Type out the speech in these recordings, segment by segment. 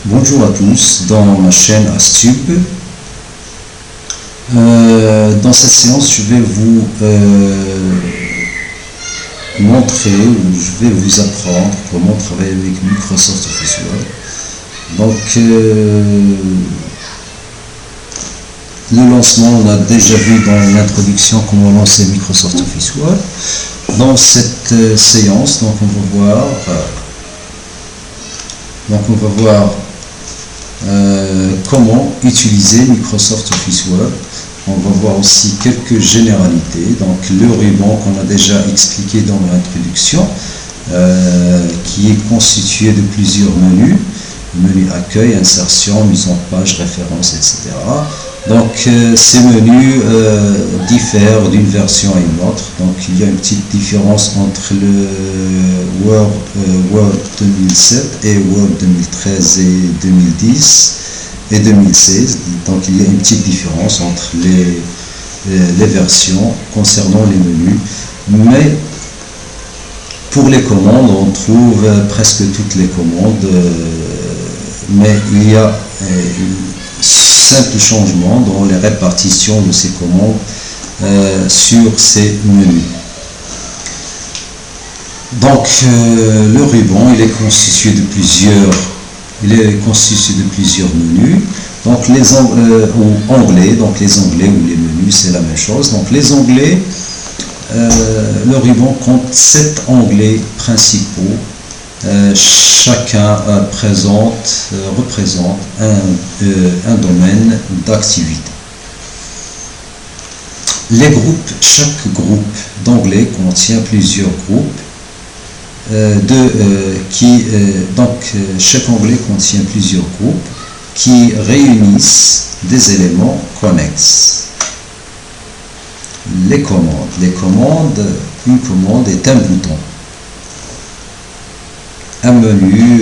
Bonjour à tous dans ma chaîne Astube. Dans cette séance, je vais vous montrer ou je vais vous apprendre comment travailler avec Microsoft Office Word. Donc, le lancement, on a déjà vu dans l'introduction comment lancer Microsoft Office Word. Dans cette séance, donc on va voir comment utiliser Microsoft Office Word. On va voir aussi quelques généralités, donc le ruban qu'on a déjà expliqué dans l'introduction, qui est constitué de plusieurs menus: menu accueil, insertion, mise en page, référence, etc. Donc ces menus diffèrent d'une version à une autre. Donc il y a une petite différence entre le Word 2007 et Word 2013 et 2010 et 2016. Donc il y a une petite différence entre les versions concernant les menus. Mais pour les commandes, on trouve presque toutes les commandes, mais il y a simple changement dans les répartitions de ces commandes sur ces menus. Donc le ruban, il est constitué de plusieurs menus. Donc les onglets, donc les onglets ou les menus, c'est la même chose. Donc les onglets, le ruban compte 7 onglets principaux. Chacun représente un domaine d'activité. Les groupes, chaque groupe d'onglets contient plusieurs groupes. Chaque onglet contient plusieurs groupes qui réunissent des éléments connexes. Les commandes, une commande est un bouton, un menu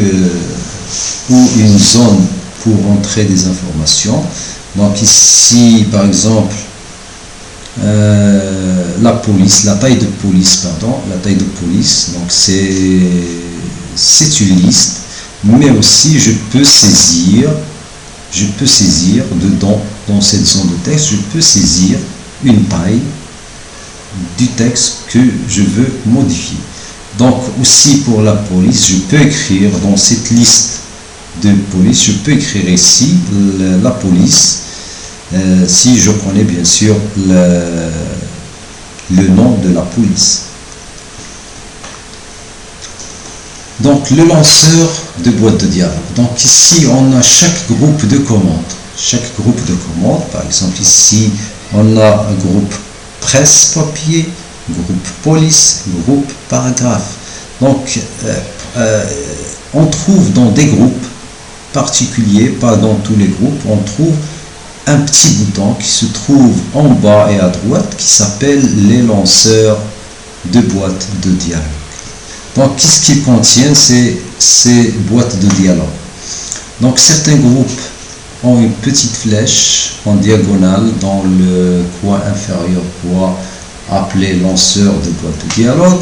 ou une zone pour entrer des informations. Donc ici par exemple la taille de police, donc c'est une liste, mais aussi je peux saisir dedans, dans cette zone de texte, je peux saisir une taille du texte que je veux modifier. Donc aussi pour la police, je peux écrire dans cette liste de police, je peux écrire ici la police, si je connais bien sûr le nom de la police. Donc le lanceur de boîte de dialogue. Donc ici on a chaque groupe de commandes. Par exemple ici on a un groupe presse papier, groupe police, groupe paragraphe. Donc on trouve dans des groupes particuliers, pas dans tous les groupes, on trouve un petit bouton qui se trouve en bas et à droite qui s'appelle les lanceurs de boîte de dialogue. Donc qu'est-ce qu'il contient ces boîtes de dialogue? Donc certains groupes ont une petite flèche en diagonale dans le coin inférieur appelé lanceur de boîte de dialogue.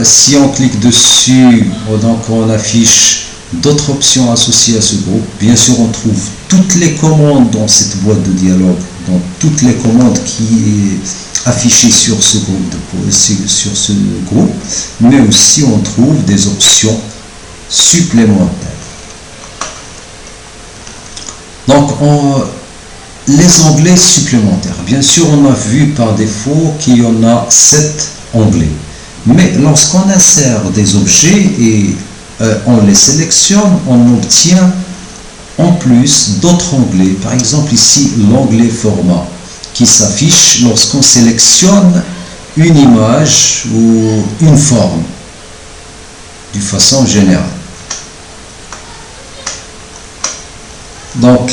Si on clique dessus, donc on affiche d'autres options associées à ce groupe. Bien sûr, on trouve toutes les commandes dans cette boîte de dialogue, donc toutes les commandes qui est affichées sur ce groupe, mais aussi on trouve des options supplémentaires. Donc les onglets supplémentaires. Bien sûr, on a vu par défaut qu'il y en a 7 onglets, mais lorsqu'on insère des objets et on les sélectionne, on obtient en plus d'autres onglets. Par exemple ici l'onglet format qui s'affiche lorsqu'on sélectionne une image ou une forme de façon générale. Donc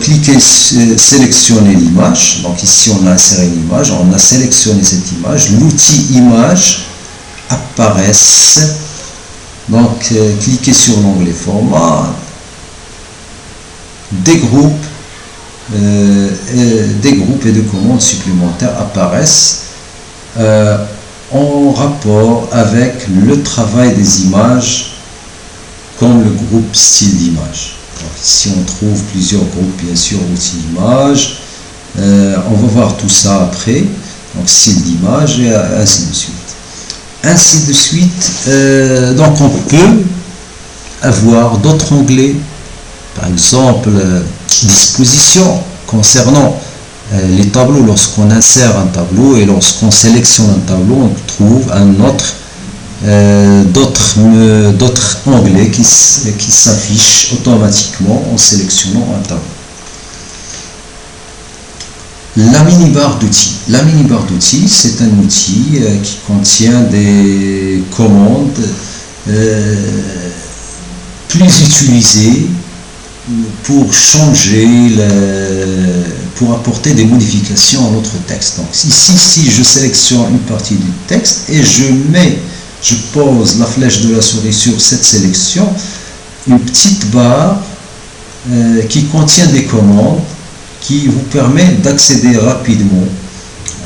cliquez sélectionner l'image. Donc ici on a inséré une image, on a sélectionné cette image, l'outil image apparaît. Donc cliquez sur l'onglet format, des groupes et de commandes supplémentaires apparaissent en rapport avec le travail des images comme le groupe style d'image. Ici on trouve plusieurs groupes, bien sûr, outils d'image. On va voir tout ça après. Donc style d'image et ainsi de suite. Ainsi de suite. Donc on peut avoir d'autres onglets, par exemple disposition concernant les tableaux. Lorsqu'on insère un tableau et lorsqu'on sélectionne un tableau, on trouve un autre d'autres onglets qui s'affichent automatiquement en sélectionnant un tableau. La mini-barre d'outils. La mini-barre d'outils, c'est un outil qui contient des commandes plus utilisées pour changer, pour apporter des modifications à notre texte. Donc ici, si je sélectionne une partie du texte et je pose la flèche de la souris sur cette sélection, une petite barre qui contient des commandes qui vous permet d'accéder rapidement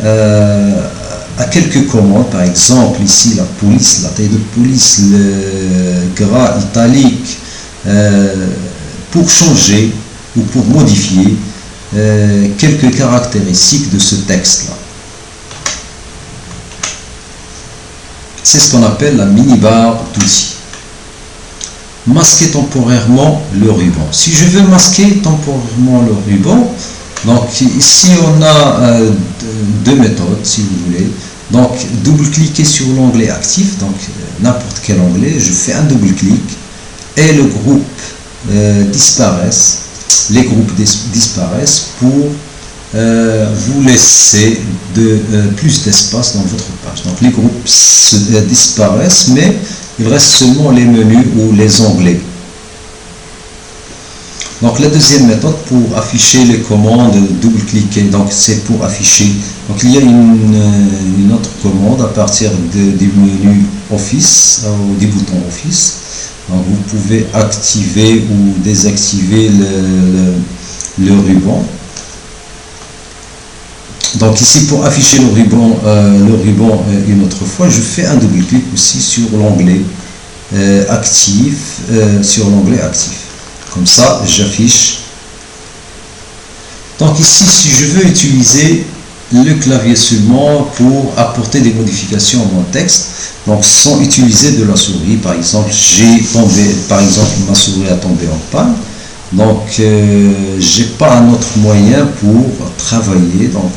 à quelques commandes. Par exemple ici la police, la taille de police, le gras italique, pour changer ou pour modifier quelques caractéristiques de ce texte là. C'est ce qu'on appelle la mini-barre d'outils. Masquer temporairement le ruban. Si je veux masquer temporairement le ruban, donc ici on a deux méthodes si vous voulez. Donc double-cliquer sur l'onglet actif, donc n'importe quel onglet, je fais un double-clic et le groupe disparaissent. Les groupes disparaissent pour vous laisser plus d'espace dans votre page. Donc les groupes disparaissent, mais il reste seulement les menus ou les onglets. Donc la deuxième méthode pour afficher les commandes, double-cliquer, donc c'est pour afficher. Donc il y a une autre commande à partir du menu Office ou du bouton Office. Donc vous pouvez activer ou désactiver le ruban. Donc ici pour afficher le ruban une autre fois, je fais un double-clic aussi sur l'onglet actif, Comme ça, j'affiche. Donc ici, si je veux utiliser le clavier seulement pour apporter des modifications à mon texte, donc sans utiliser de la souris, par exemple, ma souris a tombé en panne. Donc j'ai pas un autre moyen pour travailler, donc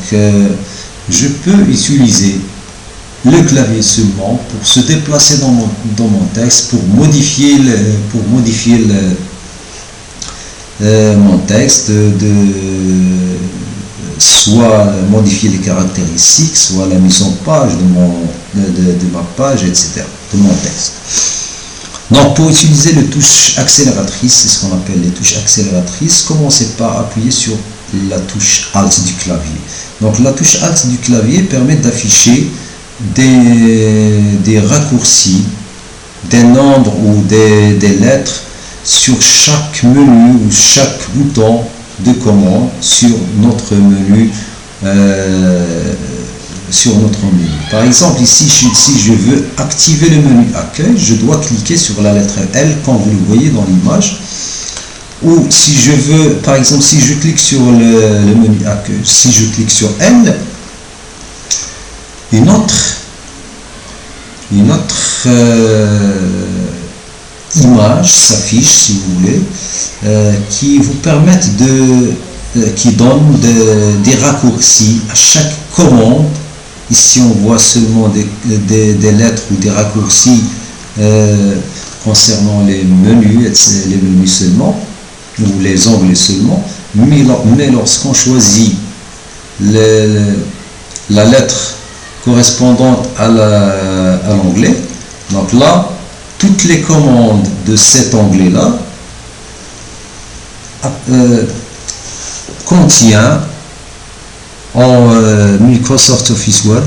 je peux utiliser le clavier seulement pour se déplacer dans mon texte, pour modifier mon texte, soit modifier les caractéristiques, soit la mise en page de ma page, etc., de mon texte. Donc pour utiliser les touches accélératrices, c'est ce qu'on appelle les touches accélératrices, commencez par appuyer sur la touche Alt du clavier. Donc la touche Alt du clavier permet d'afficher des raccourcis, des nombres ou des lettres sur chaque menu ou chaque bouton de commande sur notre menu. Par exemple ici, si je veux activer le menu accueil, je dois cliquer sur la lettre L comme vous le voyez dans l'image. Ou si je veux, par exemple, si je clique sur le menu accueil, si je clique sur L, une autre image s'affiche, si vous voulez, qui vous permettent qui donne des raccourcis à chaque commande. Ici on voit seulement des lettres ou des raccourcis concernant les menus seulement, ou les onglets seulement, mais lorsqu'on choisit la lettre correspondante à l'onglet, donc là, toutes les commandes de cet onglet-là contient en Microsoft Office Word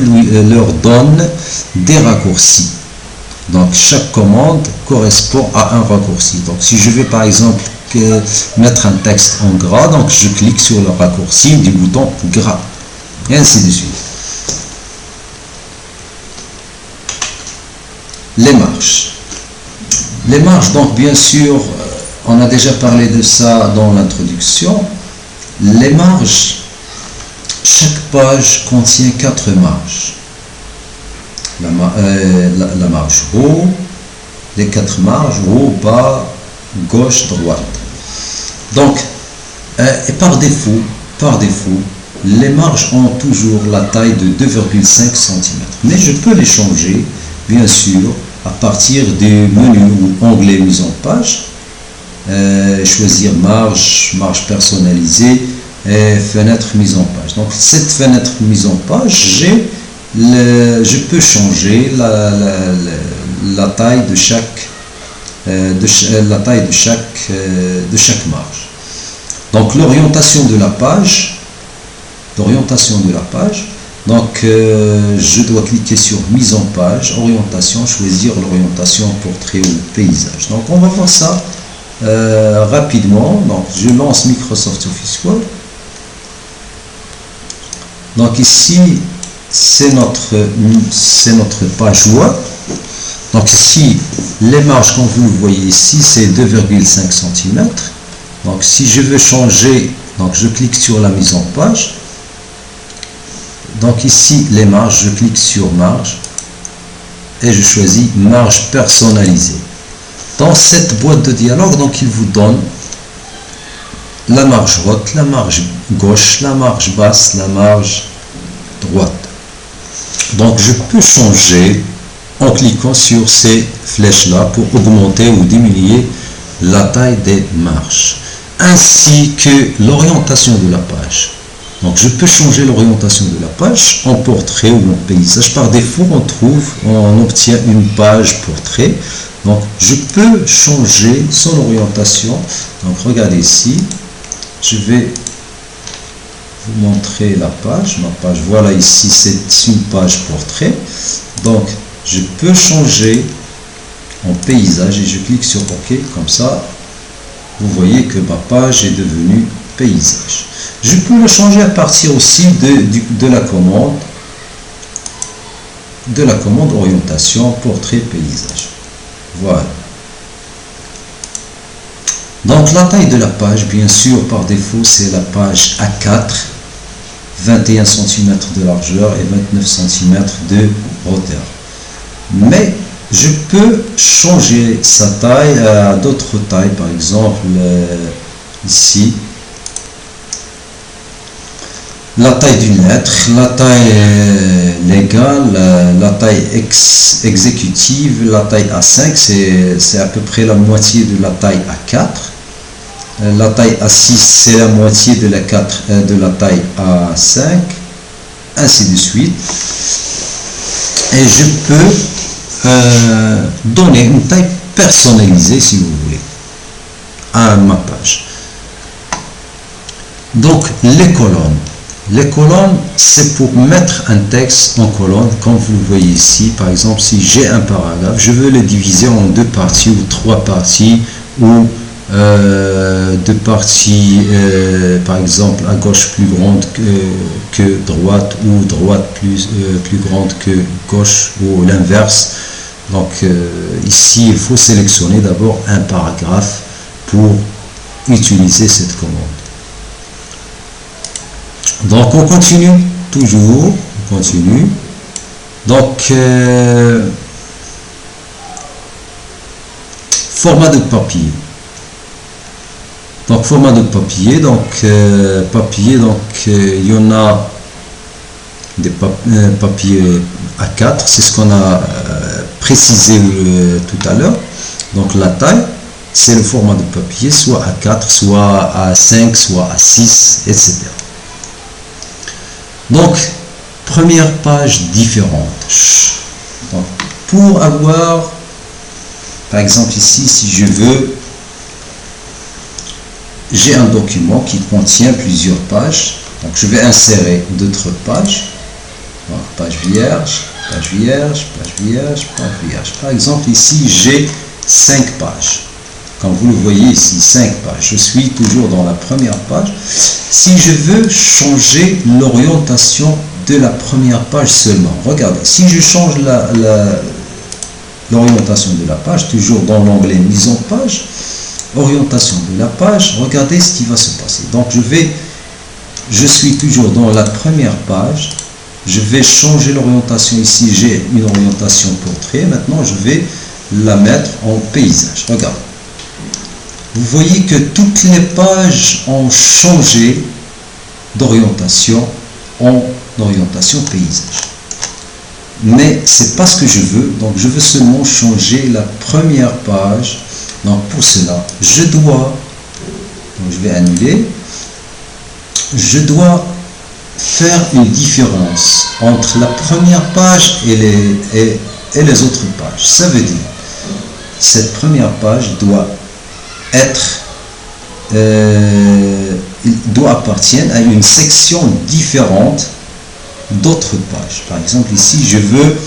leur donne des raccourcis. Donc chaque commande correspond à un raccourci. Donc si je veux par exemple mettre un texte en gras, donc je clique sur le raccourci du bouton gras et ainsi de suite. Les marches. Les marges, donc bien sûr, on a déjà parlé de ça dans l'introduction. Les marges, chaque page contient 4 marges. La marge haut, les 4 marges, haut, bas, gauche, droite. Donc, et par défaut, les marges ont toujours la taille de 2,5 cm. Mais je peux les changer, bien sûr, à partir du menu ou onglet mise en page. Choisir marge personnalisée et fenêtre mise en page. Donc, cette fenêtre mise en page, je peux changer la taille de chaque marge. Donc l'orientation de la page, donc je dois cliquer sur mise en page, orientation, choisir l'orientation portrait ou paysage. Donc on va voir ça rapidement. Donc je lance Microsoft Office Word. Donc ici c'est notre page web. Donc ici les marges, comme vous le voyez ici, c'est 2,5 cm. Donc si je veux changer, donc je clique sur la mise en page. Donc ici les marges, je clique sur marge et je choisis marge personnalisée. Dans cette boîte de dialogue, donc il vous donne la marge haute, la marge gauche, la marge basse, la marge droite. Donc je peux changer en cliquant sur ces flèches là pour augmenter ou diminuer la taille des marges, ainsi que l'orientation de la page. Donc je peux changer l'orientation de la page en portrait ou en paysage. Par défaut on obtient une page portrait. Donc je peux changer son orientation. Donc regardez ici, je vais vous montrer la page. Ma page, voilà, ici c'est une page portrait. Donc je peux changer en paysage et je clique sur OK. Comme ça vous voyez que ma page est devenue paysage. Je peux le changer à partir aussi de la commande orientation portrait paysage. Voilà. Donc la taille de la page, bien sûr, par défaut, c'est la page A4, 21 cm de largeur et 29 cm de hauteur. Mais je peux changer sa taille à d'autres tailles, par exemple ici, la taille d'une lettre, la taille légale, la taille exécutive, la taille A5, c'est à peu près la moitié de la taille A4. La taille A6, c'est la moitié de la taille A5, ainsi de suite. Et je peux donner une taille personnalisée, si vous voulez, à ma page. Donc, les colonnes. Les colonnes, c'est pour mettre un texte en colonne, comme vous le voyez ici. Par exemple, si j'ai un paragraphe, je veux le diviser en 2 parties ou 3 parties, ou 2 parties, par exemple, à gauche plus grande que droite, ou droite plus grande que gauche, ou l'inverse. Donc ici, il faut sélectionner d'abord un paragraphe pour utiliser cette commande. Donc on continue, toujours, on continue. Donc format de papier. Donc format de papier, il y en a des papiers A4, c'est ce qu'on a précisé tout à l'heure. Donc la taille, c'est le format de papier, soit A4, soit A5, soit A6, etc. Donc, première page différente. Donc, pour avoir, par exemple ici, si je veux, j'ai un document qui contient plusieurs pages. Donc, je vais insérer d'autres pages. Donc, page vierge, page vierge, page vierge, page vierge. Par exemple, ici, j'ai 5 pages. Comme vous le voyez ici, 5 pages. Je suis toujours dans la première page. Si je veux changer l'orientation de la première page seulement, regardez, si je change l'orientation de la page, toujours dans l'onglet mise en page, orientation de la page, regardez ce qui va se passer. Donc je suis toujours dans la première page, je vais changer l'orientation ici, j'ai une orientation portrait, maintenant je vais la mettre en paysage. Regardez. Vous voyez que toutes les pages ont changé d'orientation en orientation paysage. Mais c'est pas ce que je veux, donc je veux seulement changer la première page. Donc pour cela, je vais annuler, je dois faire une différence entre la première page et les autres pages. Ça veut dire, cette première page doit appartenir à une section différente d'autres pages. Par exemple, ici, je veux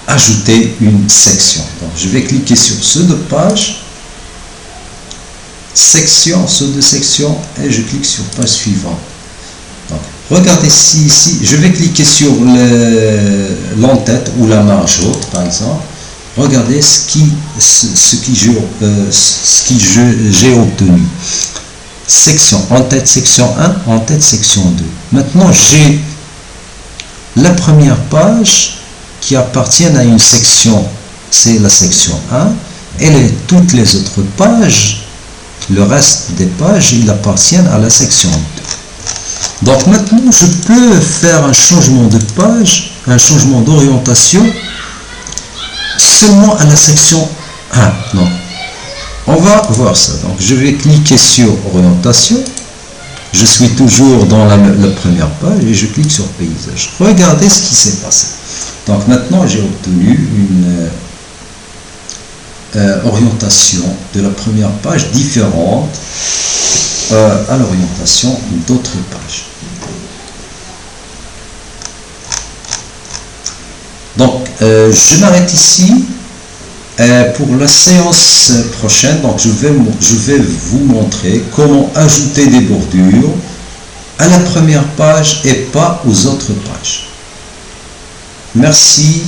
ajouter une section. Donc, je vais cliquer sur ceux de page, section, ceux de section, et je clique sur page suivante. Donc, regardez ici, je vais cliquer sur l'entête ou la marge haute, par exemple. Regardez ce que j'ai obtenu. Section, en-tête section 1, en-tête section 2. Maintenant, j'ai la première page qui appartient à une section, c'est la section 1, et toutes les autres pages, le reste des pages, il appartient à la section 2. Donc maintenant, je peux faire un changement de page, un changement d'orientation, seulement à la section 1. Non. On va voir ça. Donc je vais cliquer sur orientation. Je suis toujours dans la première page et je clique sur paysage. Regardez ce qui s'est passé. Donc maintenant j'ai obtenu une orientation de la première page différente à l'orientation d'autres pages. Donc je m'arrête ici. Pour la séance prochaine, donc je vais vous montrer comment ajouter des bordures à la première page et pas aux autres pages. Merci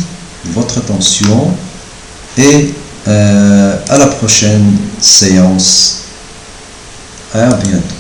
de votre attention et à la prochaine séance. À bientôt.